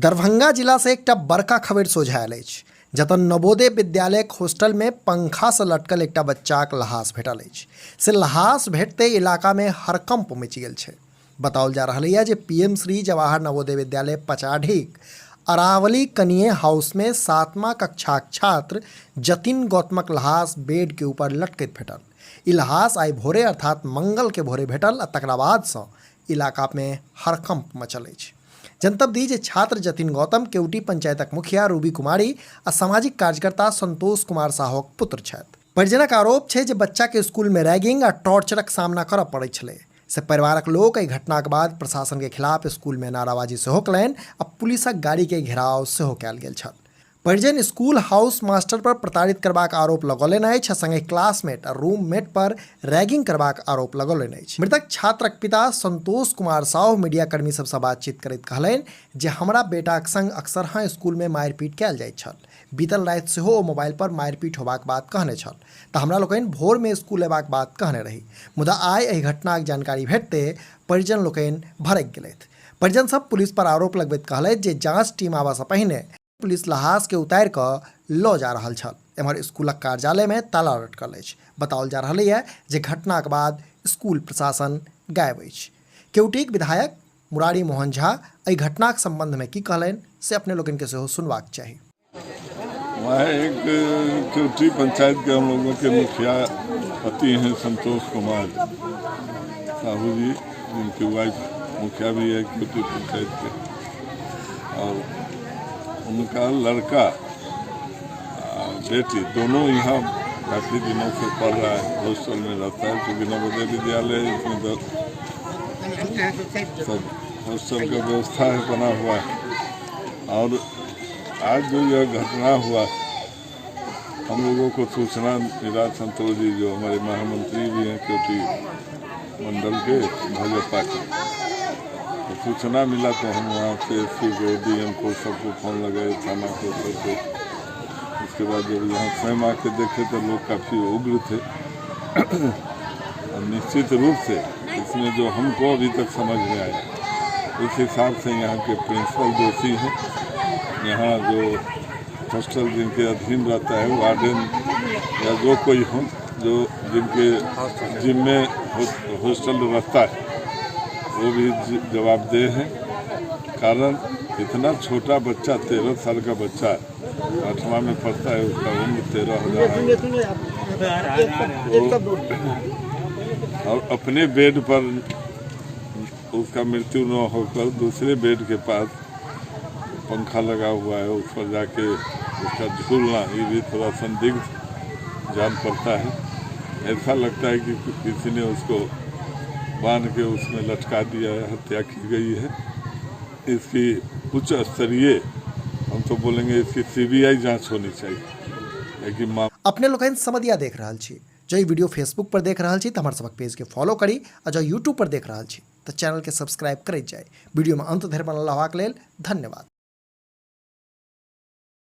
दरभंगा जिला से एकटा बड़का खबर सोझायल अछि, जतऽ नवोदय विद्यालय हॉस्टल में पंखा से लटकल एकटा बच्चाक लहास भेटल अछि। से लहास भेटते इलाका में हड़कंप मचि गेल छै। बताओल जा रहल है जे पीएम श्री जवाहर नवोदय विद्यालय पचाढ़ीक अरावली कनिये हाउस में 7वां कक्षाक छात्र जतिन गौतमक लहास बेड के ऊपर लटकैत भेटल। ई लहास आइ भोरे अर्थात मंगल के भोरे भेटल आ तकरा बाद सँ इलाका में हड़कंप मचल अछि। जनतब दी जे छात्र जतिन गौतम केवटी पंचायतक मुखिया रूबी कुमारी आ सामाजिक कार्यकर्ता संतोष कुमार साहुक पुत्र छथि। परिजनक आरोप छै जे बच्चा के स्कूल में रैगिंग आ टॉर्चरक सामना करऽ पड़ैत छलै। से परिवारक लोक एहि घटनाक बाद प्रशासन के खिलाफ स्कूल में नाराबाजी सेहो कयलनि आ पुलिसक गाड़ी के घेराव सेहो कयल गेल छल। परिजन स्कूल हाउस मास्टर पर प्रताड़ित करबाक आरोप लगौलनि अछि आ संगे क्लासमेट आ रूममेट पर रैगिंग करबाक आरोप लगौलनि अछि। मृतक छात्रक पिता संतोष कुमार साहू मीडिया कर्मी सबसँ बातचीत करैत कहलनि जे हमरा बेटाक संग अक्सरहाँ स्कूल में मारिपीट कयल जाइत छल। बीतल राति सेहो ओ मोबाइल पर मारिपीट होबाक बात कहने छल तऽ हमरा लोकनि भोर में स्कूल अयबाक बात कहने रही, मुदा आइ एहि घटनाक जानकारी भेटते परिजन लोकनि भड़कि गेलथि। परिजन सब पुलिस पर आरोप लगबैत कहलथि जे जांच टीम आबा सँ पहिने पुलिस लहास के उतारि कऽ लऽ जा रहल छल। एम्हर स्कूलक कार्यालय में ताला लटकल अछि। बताओल जा रहल है जे घटनाक बाद स्कूल प्रशासन गायब अछि। केवटीक विधायक मुरारी मोहन झा एहि घटनाक संबंध में की कहलनि से अपने लोगन के सेहो सुनबाक चाही। वह एक केवटी पंचायत के हम लोगों के मुखिया पति हैं संतोष कुमार साहू जी, जिनकी वाइफ मुखिया भी है केवटी पंचायत के, और उनका लड़का बेटी दोनों यहाँ काफ़ी दिनों से पढ़ रहा है, हॉस्टल में रहता है। क्योंकि नवोदय विद्यालय इसमें सब हॉस्टल का व्यवस्था है बना हुआ है। और आज जो यह घटना हुआ, हम लोगों को सूचना मिला, संतोष जी जो हमारे महामंत्री भी हैं केवटी मंडल के भाजपा के, तो सूचना मिला तो हम वहाँ से एसपी को, डीएम को, सबको फोन लगाए, थाना को, सबको। उसके बाद जब यहाँ स्वयं आके देखे तो लोग काफ़ी उग्र थे। और निश्चित रूप से इसमें जो हमको अभी तक समझ में आया, उस हिसाब से यहाँ के प्रिंसिपल दोषी हैं। यहाँ जो हॉस्टल जिनके अधीन रहता है, वार्डन या जो कोई हो, जो जिनके जिम्मे हॉस्टल रहता है, वो भी जवाबदेह हैं। कारण इतना छोटा बच्चा, 13 साल का बच्चा 8वां में पढ़ता है, उसका उम्र 13,000 है। और अपने बेड पर उसका मृत्यु न होकर दूसरे बेड के पास पंखा लगा हुआ है, उस पर जाके उसका झूलना, ये भी थोड़ा संदिग्ध जान पड़ता है। ऐसा लगता है कि किसी ने उसको बांध के उसमें लटका दिया है, हत्या की गई है। इसकी उच्च स्तरीय, हम तो बोलेंगे इसकी सीबीआई जांच होनी चाहिए। अपने लोगन समझिया देख रहल छी, जो ये वीडियो फेसबुक पर देख रहल छी तो हमारे सबक पेज के फॉलो करी, और जो यूट्यूब पर देख रहल छी तो चैनल के सब्सक्राइब करैत जाए। वीडियो में अंत धरि बनल रहबाक लेल धन्यवाद।